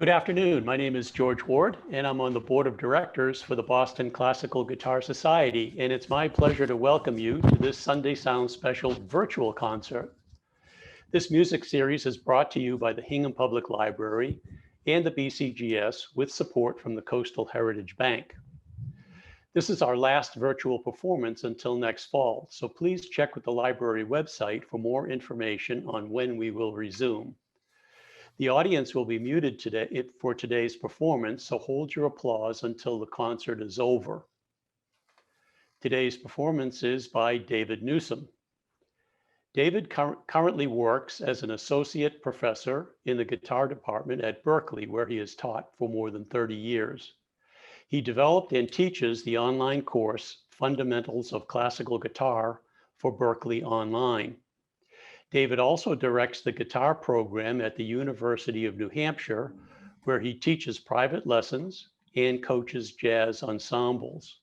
Good afternoon. My name is George Ward, and I'm on the board of directors for the Boston Classical Guitar Society, and it's my pleasure to welcome you to this Sunday Sound Special virtual concert. This music series is brought to you by the Hingham Public Library and the BCGS with support from the Coastal Heritage Bank. This is our last virtual performance until next fall, so please check with the library website for more information on when we will resume. The audience will be muted today for today's performance, so hold your applause until the concert is over. Today's performance is by David Newsam. David currently works as an associate professor in the guitar department at Berklee, where he has taught for more than 30 years. He developed and teaches the online course, Fundamentals of Classical Guitar, for Berklee Online. David also directs the guitar program at the University of New Hampshire, where he teaches private lessons and coaches jazz ensembles.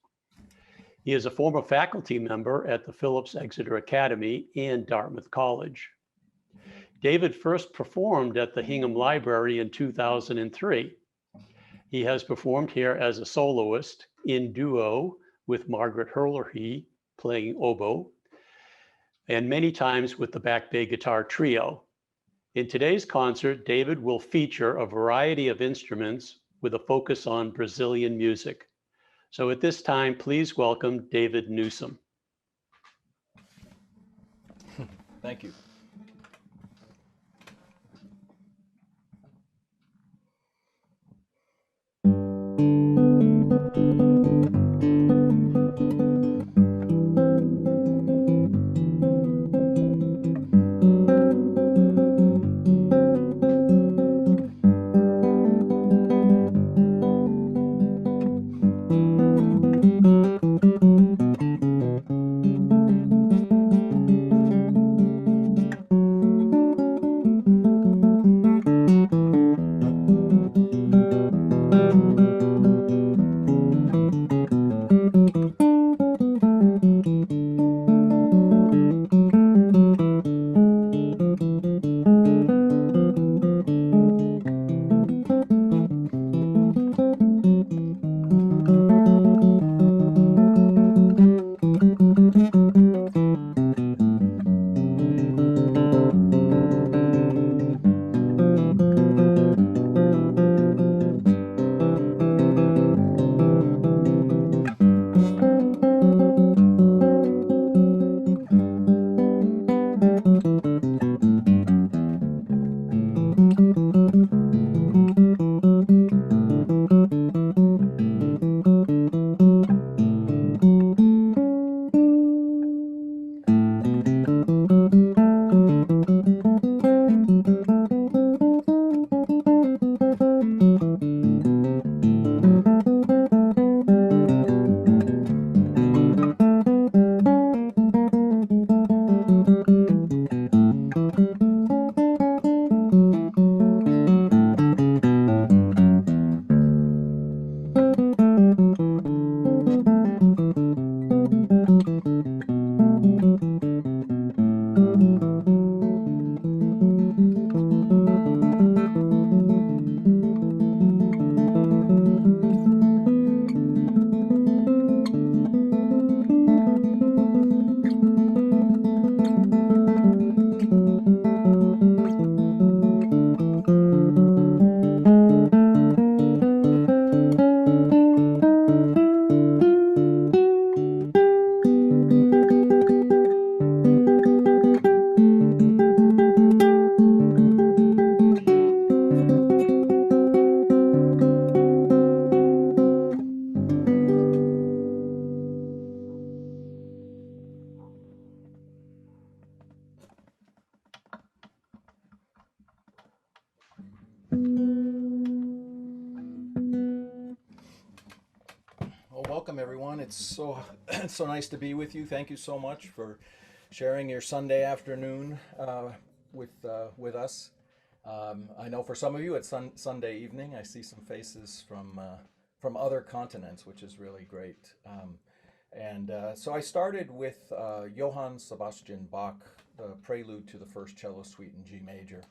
He is a former faculty member at the Phillips Exeter Academy and Dartmouth College. David first performed at the Hingham Library in 2003. He has performed here as a soloist in duo with Margaret Herlihy playing oboe, and many times with the Back Bay Guitar Trio. In today's concert, David will feature a variety of instruments with a focus on Brazilian music. So at this time, please welcome David Newsam. Thank you. Welcome everyone. It's so nice to be with you. Thank you so much for sharing your Sunday afternoon with us. I know for some of you it's Sunday evening. I see some faces from other continents, which is really great. So I started with Johann Sebastian Bach, the prelude to the first cello suite in G major.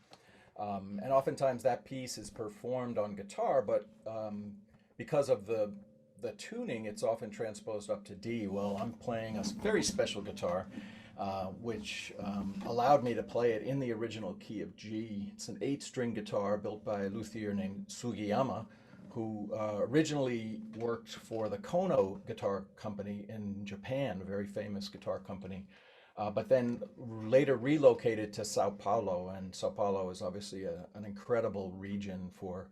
And oftentimes that piece is performed on guitar, but because of the tuning, it's often transposed up to D. Well, I'm playing a very special guitar, which allowed me to play it in the original key of G. It's an 8-string guitar built by a luthier named Sugiyama, who originally worked for the Kono Guitar Company in Japan, a very famous guitar company, but then later relocated to Sao Paulo. And Sao Paulo is obviously an incredible region for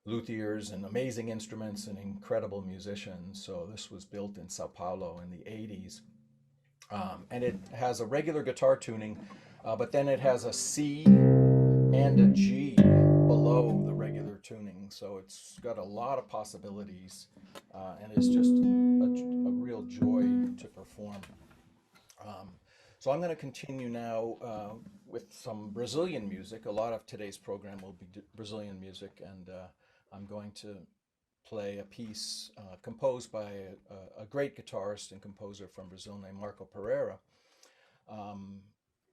luthiers and amazing instruments and incredible musicians. So this was built in Sao Paulo in the 80s. And it has a regular guitar tuning, but then it has a C and a G below the regular tuning. So it's got a lot of possibilities, and it's just a real joy to perform. So I'm going to continue now with some Brazilian music. A lot of today's program will be Brazilian music, and I'm going to play a piece composed by a great guitarist and composer from Brazil named Marco Pereira,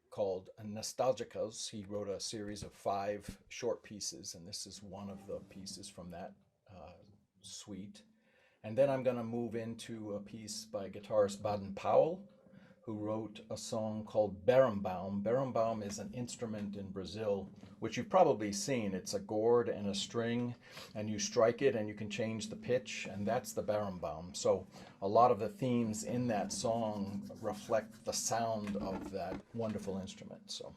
called Nostalgicos. He wrote a series of 5 short pieces, and this is one of the pieces from that suite. And then I'm going to move into a piece by guitarist Baden Powell, who wrote a song called Berimbau. Berimbau is an instrument in Brazil, which you've probably seen. It's a gourd and a string, and you strike it and you can change the pitch, and that's the berimbau. So a lot of the themes in that song reflect the sound of that wonderful instrument. So.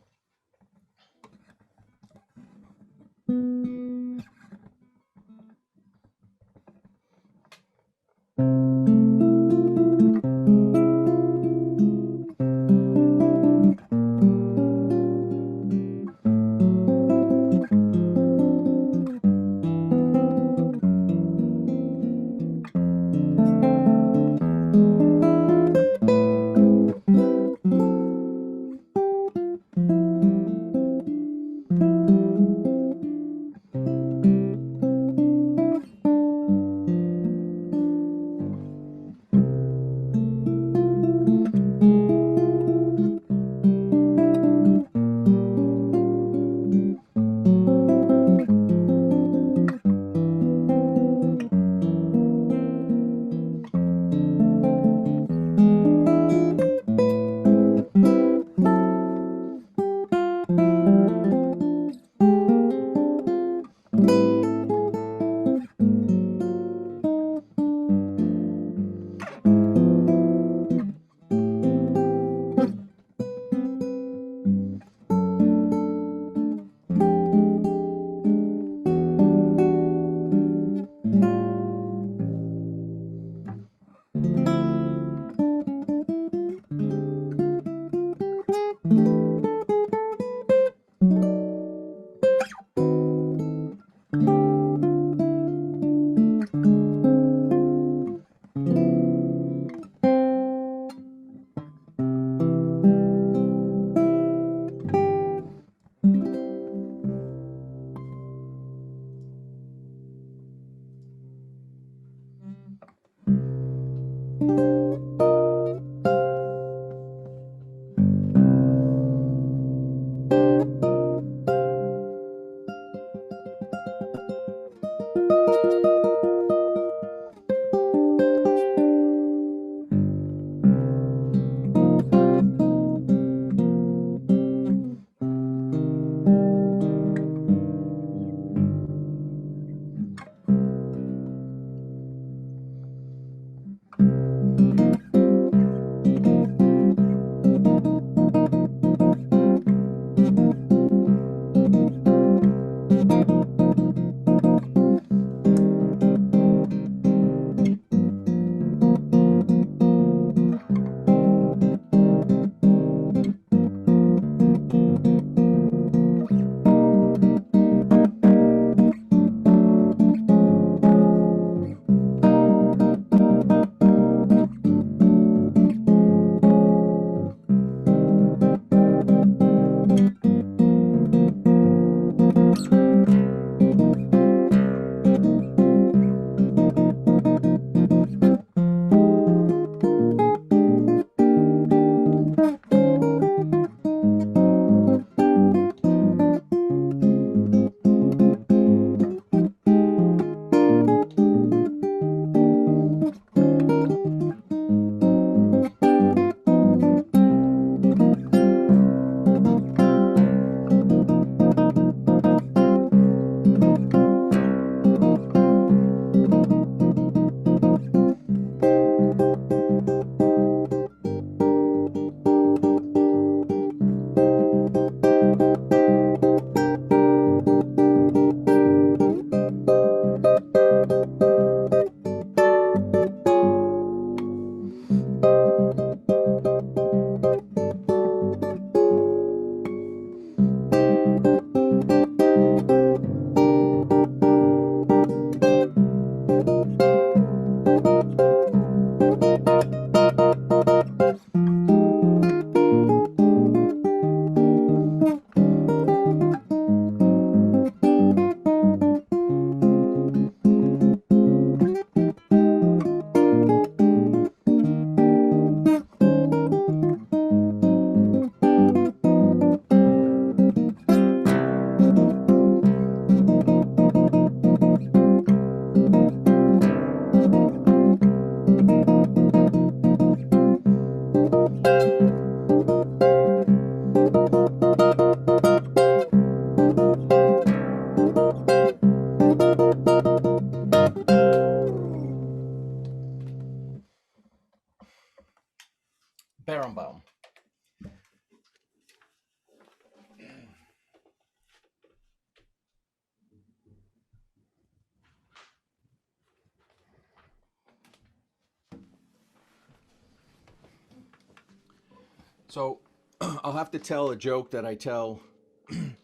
So I'll have to tell a joke that I tell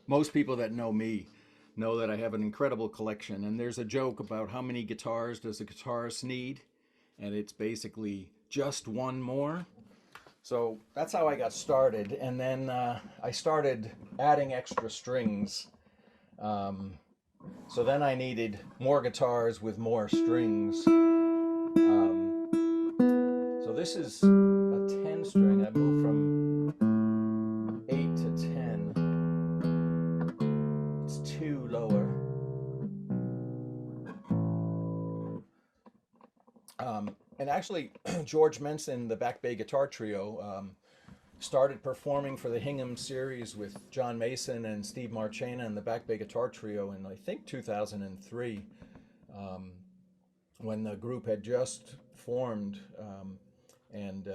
most people that know me know that I have an incredible collection. And there's a joke about how many guitars does a guitarist need? And it's basically just one more. So that's how I got started. And then I started adding extra strings. So then I needed more guitars with more strings. So this is a 10 string. I moved from 8 to 10. It's 2 lower. And actually, George Menson, the Back Bay Guitar Trio, started performing for the Hingham series with John Mason and Steve Marchena and the Back Bay Guitar Trio in, I think, 2003, when the group had just formed. And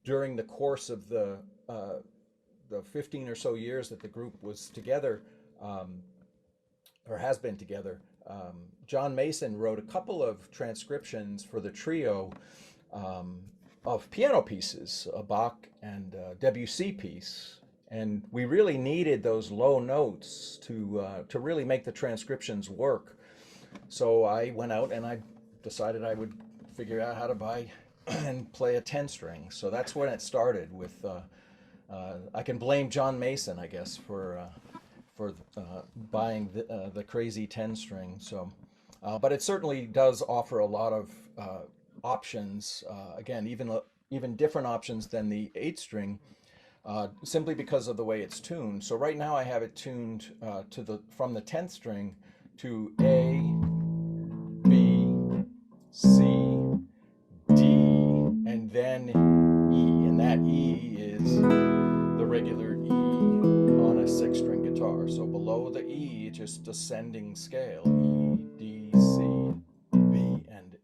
during the course of the 15 or so years that the group was together, or has been together, John Mason wrote a couple of transcriptions for the trio of piano pieces, a Bach and Debussy piece. And we really needed those low notes to really make the transcriptions work. So I went out and I decided I would figure out how to buy and play a 10 string. So that's when it started with, I can blame John Mason, I guess, for buying the crazy 10 string. So, but it certainly does offer a lot of options. Again, even different options than the 8 string, simply because of the way it's tuned. So right now I have it tuned from the 10th string to A, B, C, D, and then E, and that E is the regular E on a 6-string guitar. So below the E, it's just descending scale, E, D, C, B, and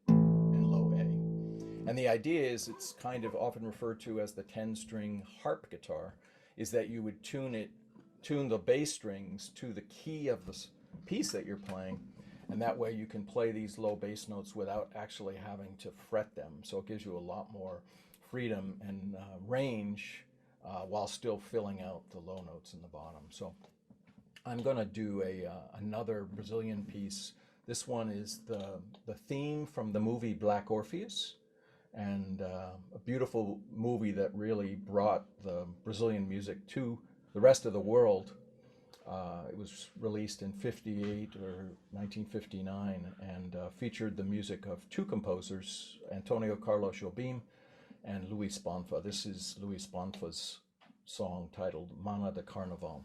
low A. And the idea is, it's kind of often referred to as the 10-string harp guitar, is that you would tune the bass strings to the key of the piece that you're playing, and that way you can play these low bass notes without actually having to fret them. So it gives you a lot more freedom and range while still filling out the low notes in the bottom. So I'm going to do another Brazilian piece. This one is the theme from the movie Black Orpheus, and a beautiful movie that really brought the Brazilian music to the rest of the world. It was released in 58 or 1959 and featured the music of 2 composers, Antonio Carlos Jobim and Luis Bonfa. This is Luis Bonfa's song titled Mana de Carnaval.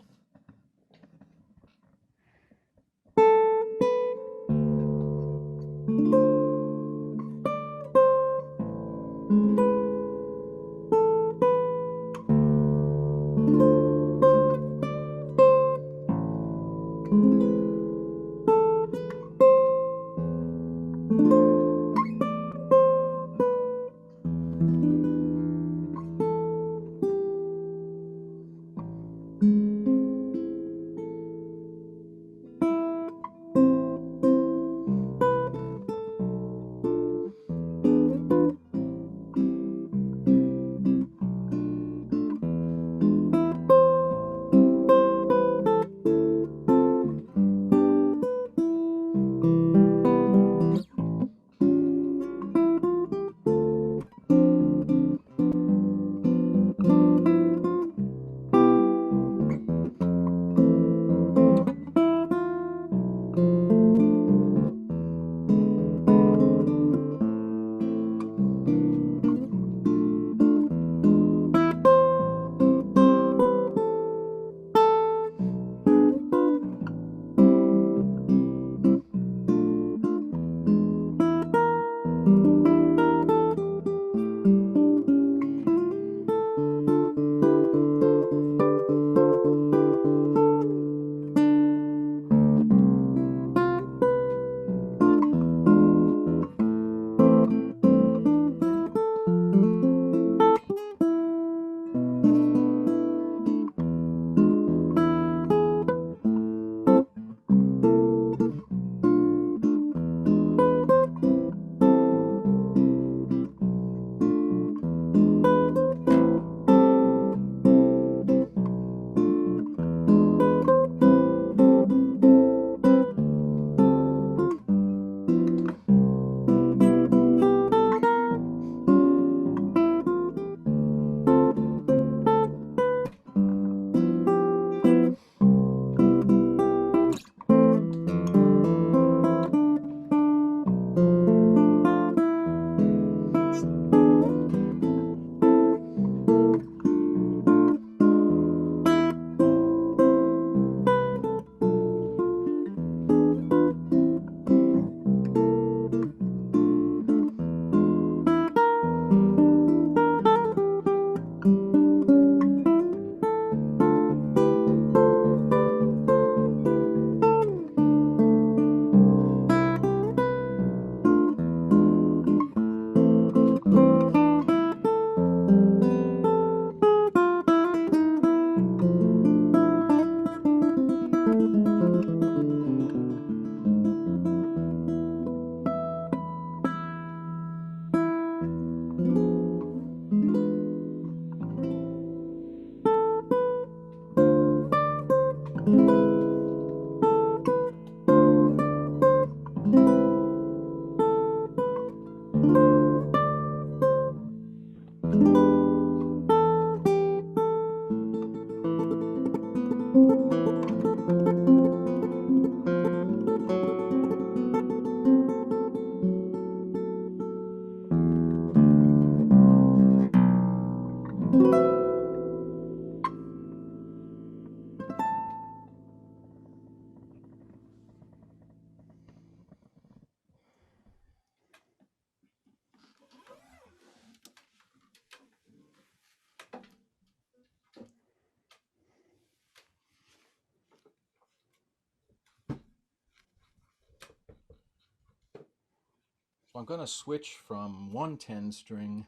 I'm going to switch from one 10 string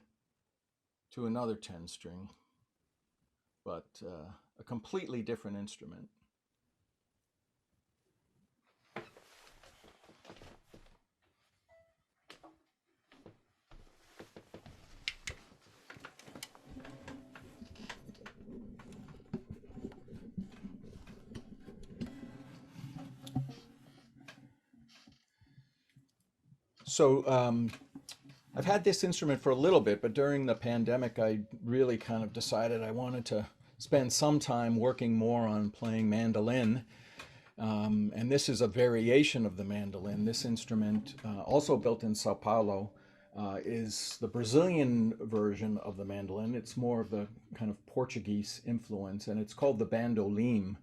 to another 10 string, but a completely different instrument. So I've had this instrument for a little bit, but during the pandemic, I really kind of decided I wanted to spend some time working more on playing mandolin. And this is a variation of the mandolin. This instrument, also built in Sao Paulo, is the Brazilian version of the mandolin. It's more of the kind of Portuguese influence, and it's called the bandolim.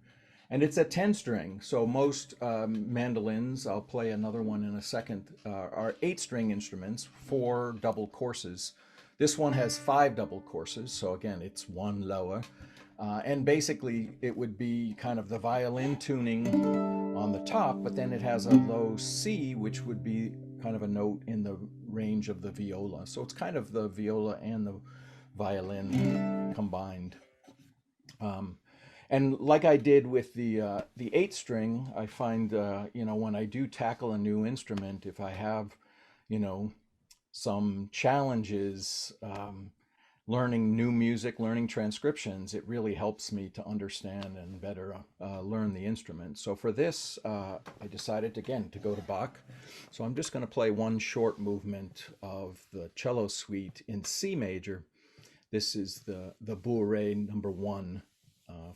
And it's a 10 string. So most mandolins, I'll play another one in a second, are 8 string instruments, 4 double courses. This one has 5 double courses. So again, it's 1 lower. And basically it would be kind of the violin tuning on the top, but then it has a low C, which would be kind of a note in the range of the viola. So it's kind of the viola and the violin combined. And like I did with the 8 string, I find, when I do tackle a new instrument, if I have, some challenges, learning new music, learning transcriptions, it really helps me to understand and better learn the instrument. So for this, I decided again to go to Bach. So I'm just going to play one short movement of the cello suite in C major. This is the Bourrée number 1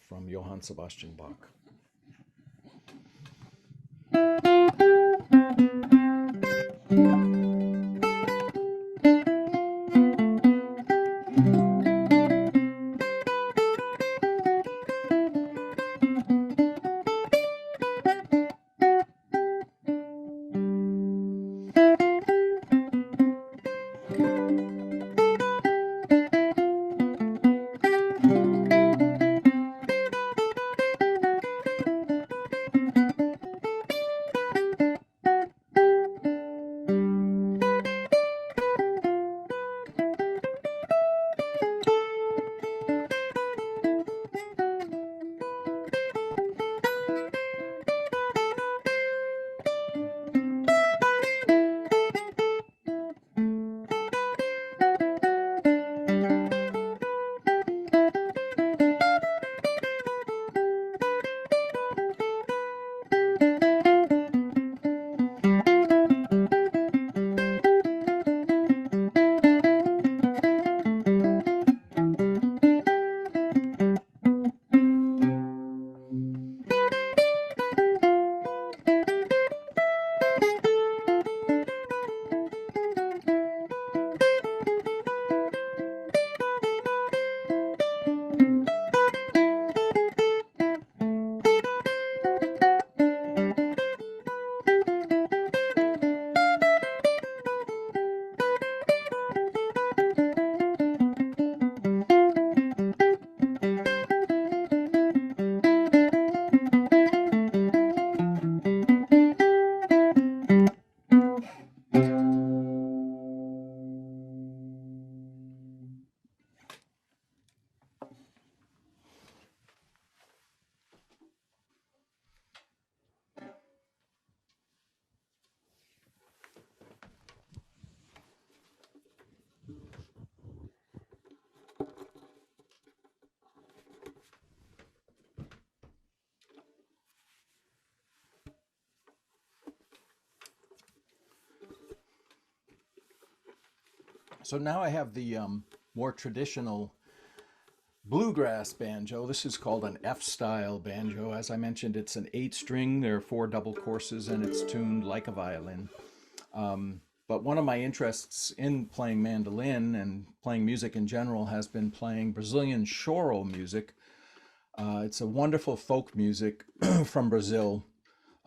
from Johann Sebastian Bach. So now I have the more traditional bluegrass banjo. This is called an F-style banjo. As I mentioned, it's an 8 string. There are 4 double courses and it's tuned like a violin. But one of my interests in playing mandolin and playing music in general has been playing Brazilian choro music. It's a wonderful folk music from Brazil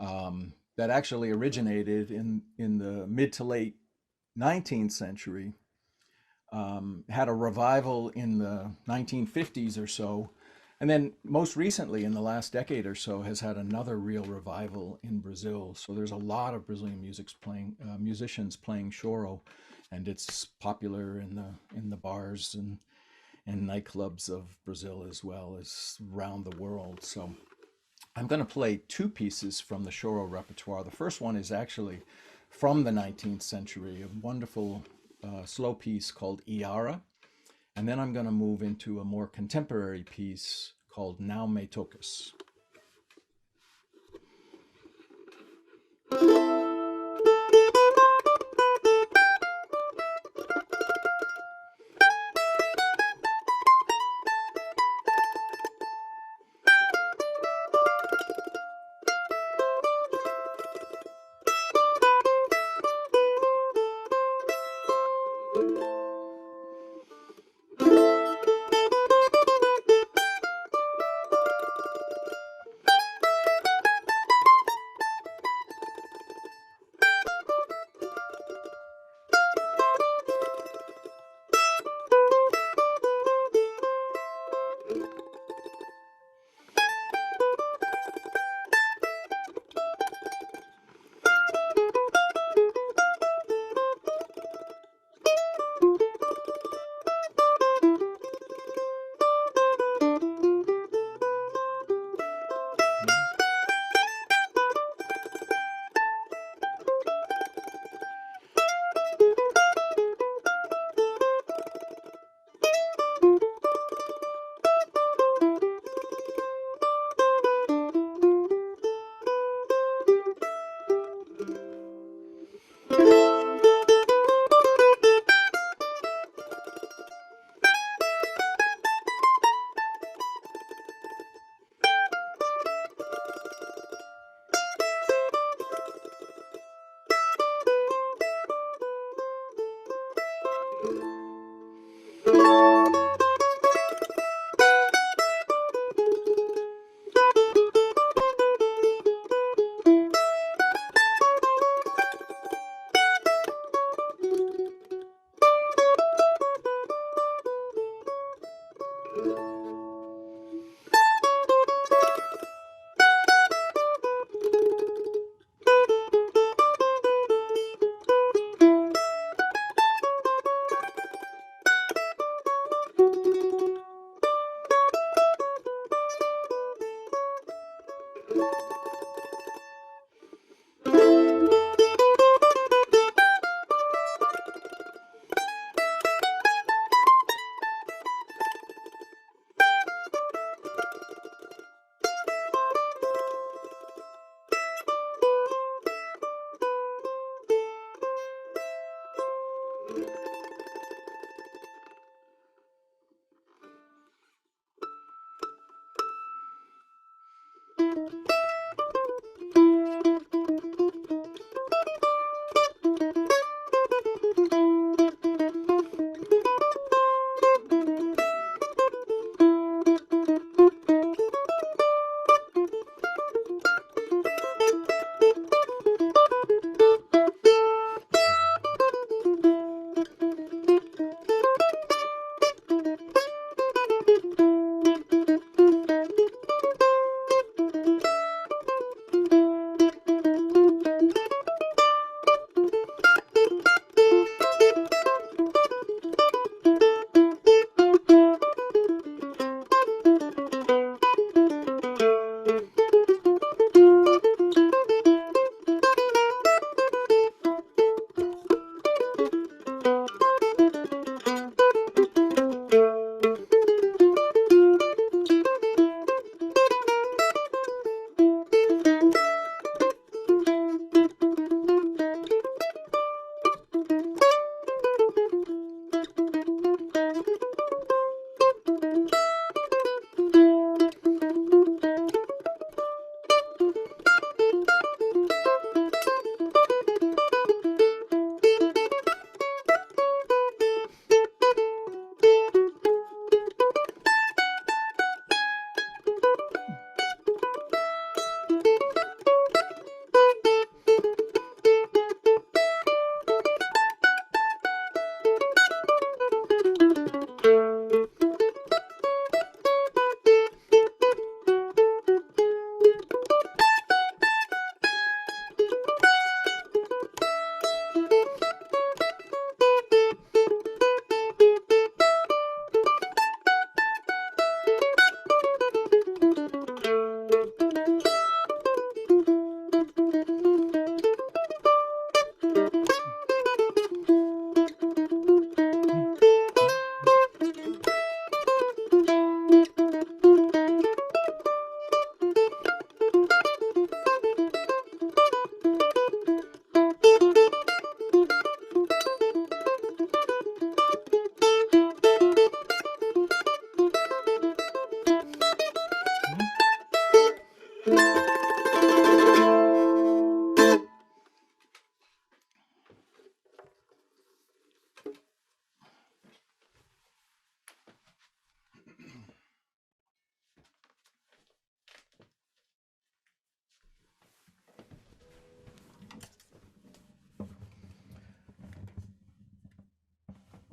that actually originated in the mid to late 19th century. Had a revival in the 1950s or so, And then most recently, in the last decade or so, has had another real revival in Brazil. So there's a lot of Brazilian musicians playing choro, and it's popular in the bars and nightclubs of Brazil as well as around the world. So I'm going to play two pieces from the choro repertoire. The first one is actually from the 19th century, a wonderful slow piece called Iara. And then I'm going to move into a more contemporary piece called Now Me Tocas.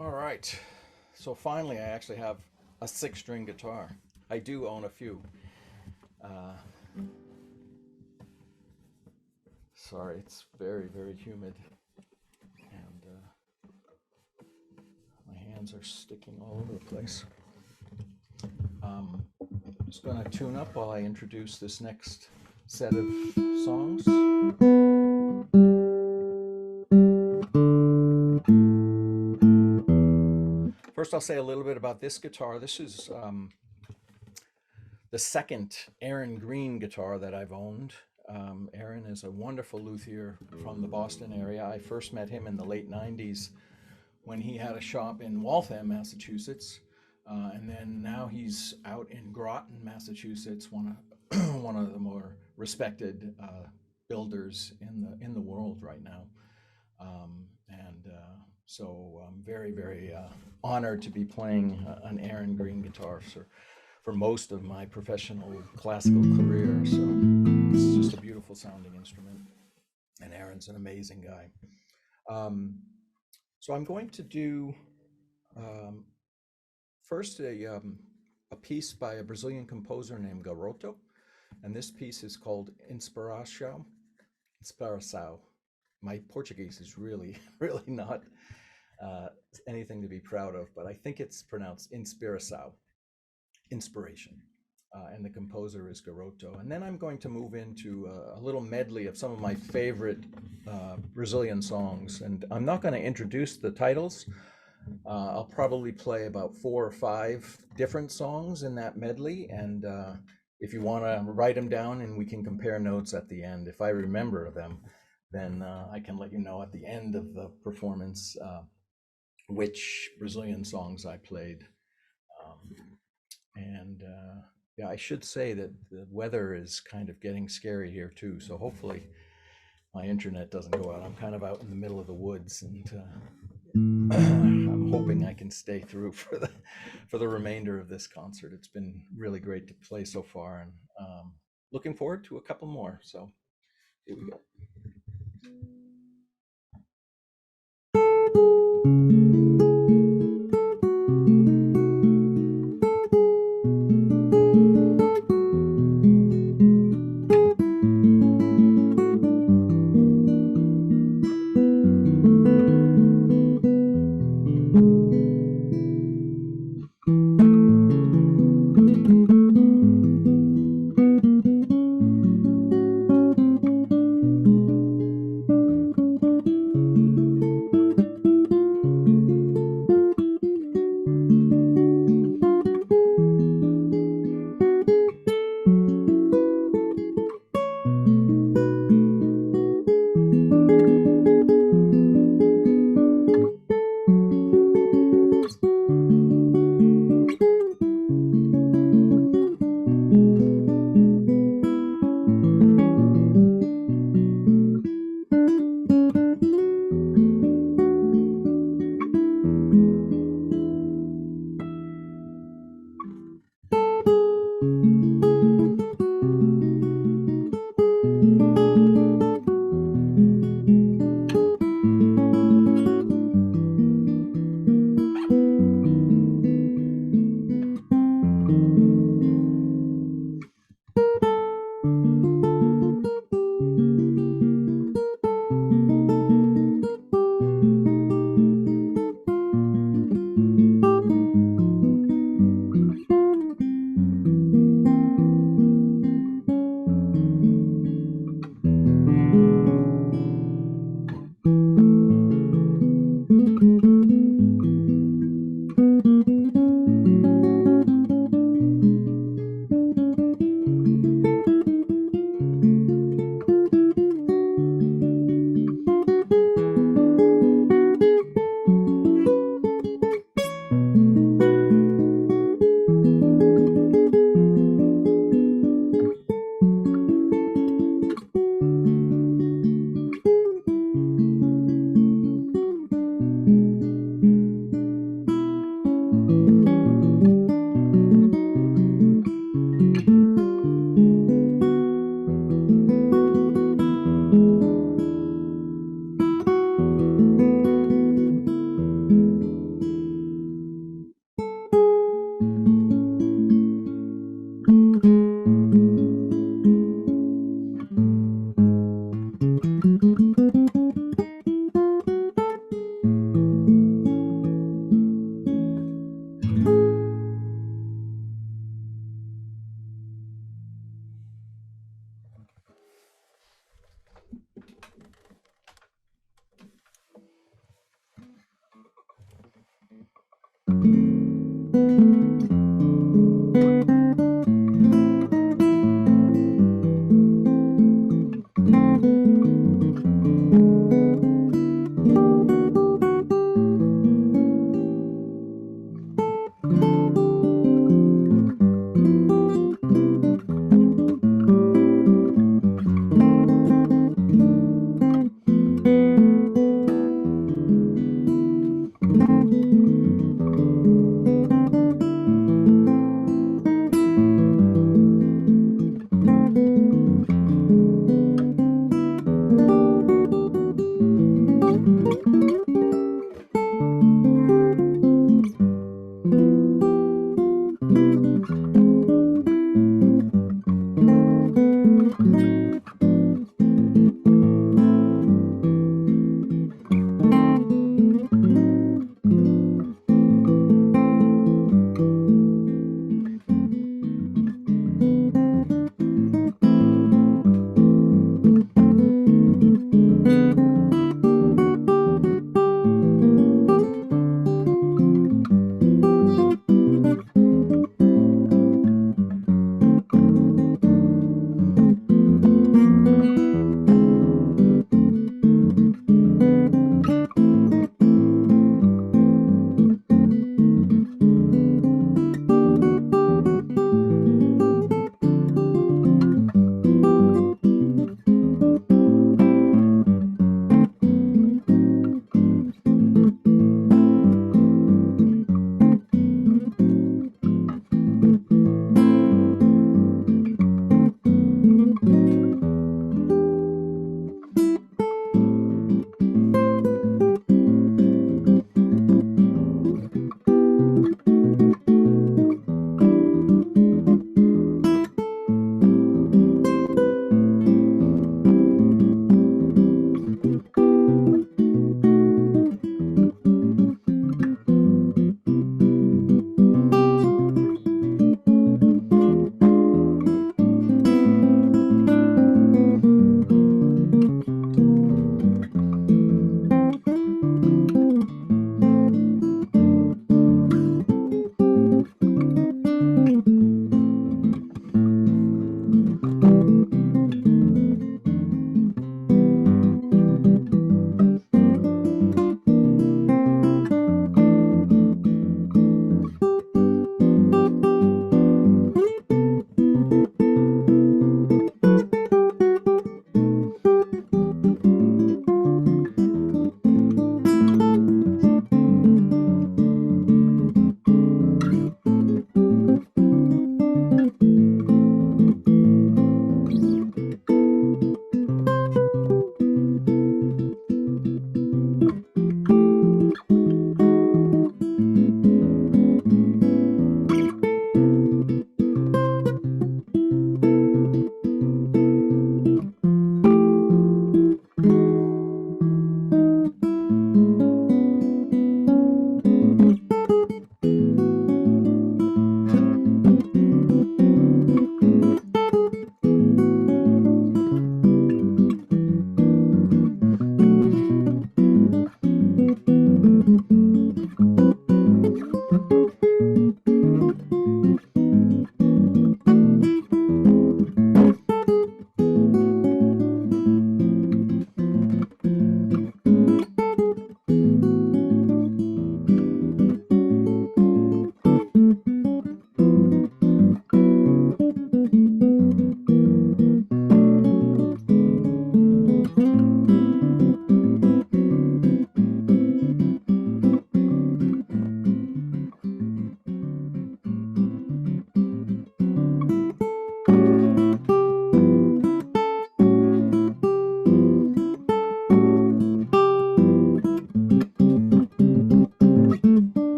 All right. So finally, I actually have a 6-string guitar. I do own a few. Sorry, it's very, very humid. And my hands are sticking all over the place. I'm just going to tune up while I introduce this next set of songs. First, I'll say a little bit about this guitar. This is the second Aaron Green guitar that I've owned. Aaron is a wonderful luthier from the Boston area. I first met him in the late 90s when he had a shop in Waltham, Massachusetts. And then now he's out in Groton, Massachusetts, one of the more respected builders in the world right now. So I'm very, very honored to be playing an Aaron Green guitar for most of my professional classical career. So it's just a beautiful sounding instrument, and Aaron's an amazing guy. So I'm going to do first a piece by a Brazilian composer named Garoto, and this piece is called Inspiração. My Portuguese is really, really not anything to be proud of, but I think it's pronounced Inspiração, inspiration. And the composer is Garoto. And then I'm going to move into a little medley of some of my favorite Brazilian songs. And I'm not going to introduce the titles. I'll probably play about 4 or 5 different songs in that medley. And if you want to write them down, and we can compare notes at the end. If I remember them, then I can let you know at the end of the performance which Brazilian songs I played. Yeah, I should say that the weather is kind of getting scary here too. So hopefully my internet doesn't go out. I'm kind of out in the middle of the woods, and I'm hoping I can stay through for the remainder of this concert. It's been really great to play so far, and looking forward to a couple more. So here we go.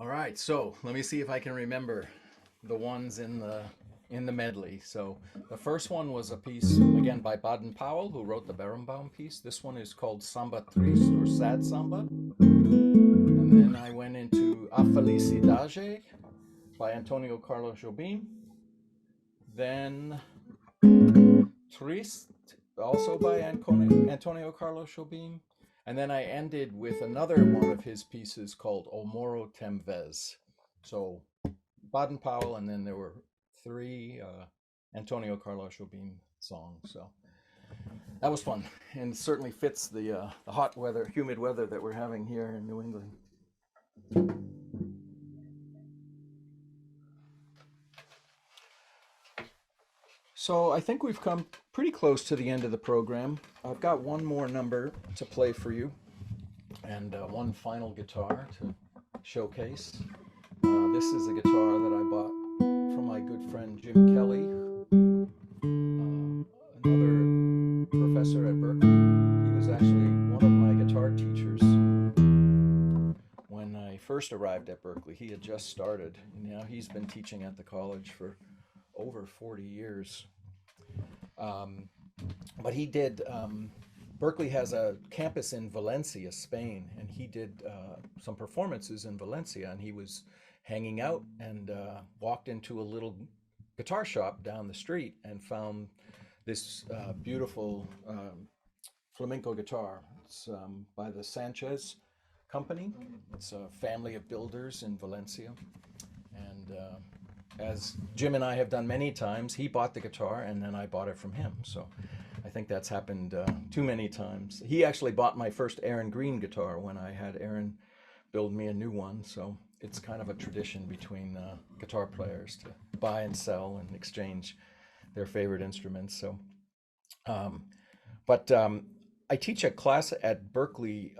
All right, so let me see if I can remember the ones in the medley. So the first one was a piece again by Baden-Powell, who wrote the Berenbaum piece. This one is called Samba Triste or Sad Samba. And then I went into A Felicidade by Antonio Carlos Jobim. Then Triste, also by Antonio Carlos Jobim. And then I ended with another one of his pieces called O Moro Temvez. So Baden-Powell, and then there were three Antonio Carlos Jobim songs. So that was fun, and certainly fits the hot weather, humid weather that we're having here in New England. So I think we've come pretty close to the end of the program. I've got one more number to play for you, and one final guitar to showcase. This is a guitar that I bought from my good friend Jim Kelly, another professor at Berklee. He was actually one of my guitar teachers when I first arrived at Berklee. He had just started, and now he's been teaching at the college for over 40 years. But he did, Berklee has a campus in Valencia, Spain, and he did some performances in Valencia, and he was hanging out and walked into a little guitar shop down the street and found this beautiful flamenco guitar. It's by the Sanchez company. It's a family of builders in Valencia, and as Jim and I have done many times, he bought the guitar and then I bought it from him. So I think that's happened too many times. He actually bought my first Aaron Green guitar when I had Aaron build me a new one. So it's kind of a tradition between guitar players to buy and sell and exchange their favorite instruments. So, I teach a class at Berklee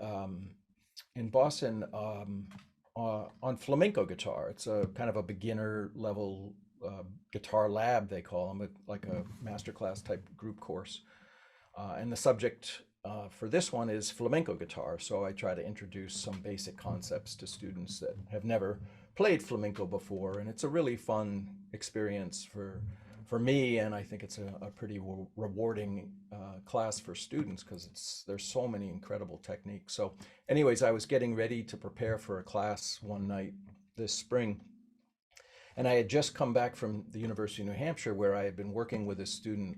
in Boston on flamenco guitar. It's a kind of a beginner level guitar lab, they call them, like a masterclass type group course. And the subject for this one is flamenco guitar. So I try to introduce some basic concepts to students that have never played flamenco before. And it's a really fun experience for me, and I think it's a pretty rewarding class for students because there's so many incredible techniques. So anyways, I was getting ready to prepare for a class one night this spring, and I had just come back from the University of New Hampshire, where I had been working with a student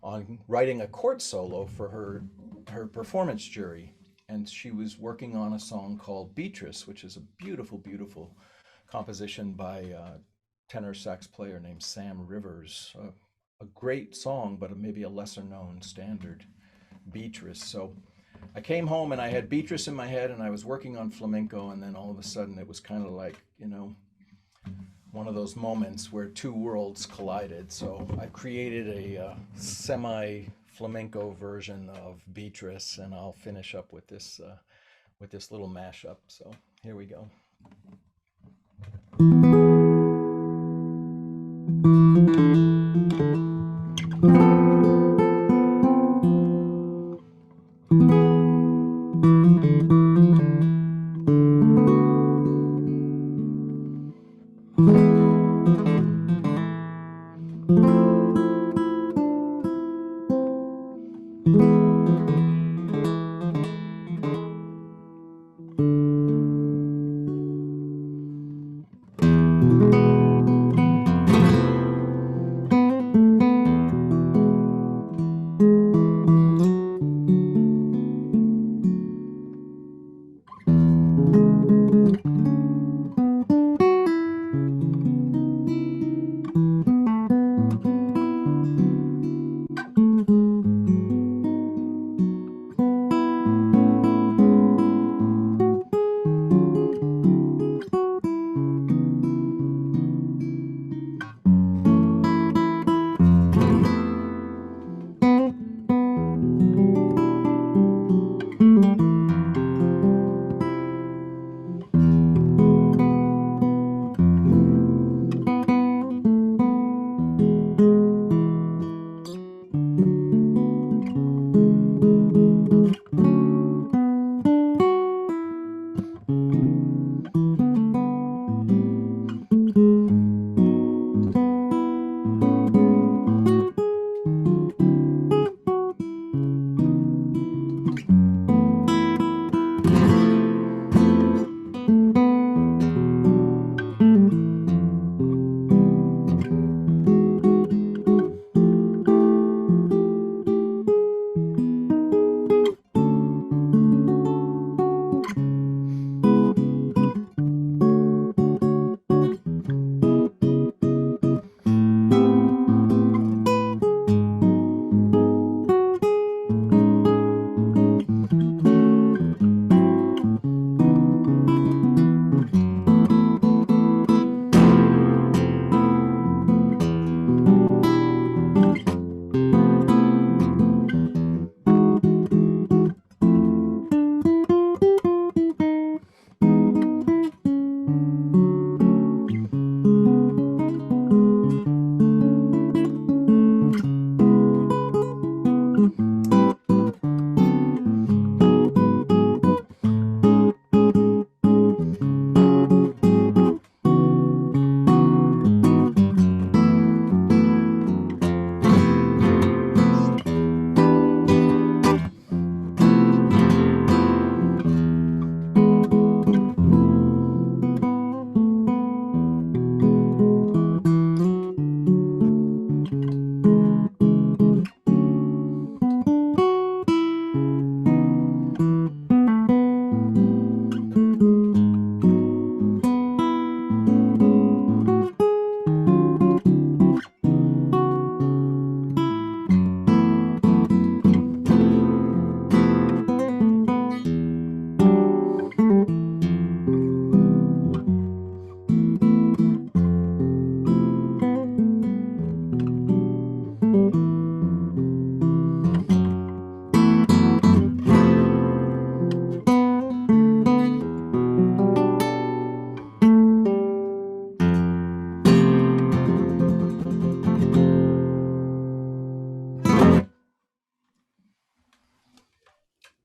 on writing a chord solo for her performance jury. And she was working on a song called Beatrice, which is a beautiful, beautiful composition by a tenor sax player named Sam Rivers. A great song, but maybe a lesser known standard, Beatrice. So I came home and I had Beatrice in my head and I was working on flamenco, and then all of a sudden it was kind of like, one of those moments where two worlds collided. So I created a semi-flamenco version of Beatrice, and I'll finish up with this little mashup. So here we go.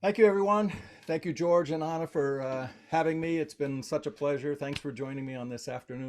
Thank you, everyone. Thank you, George and Anna, for having me. It's been such a pleasure. Thanks for joining me on this afternoon.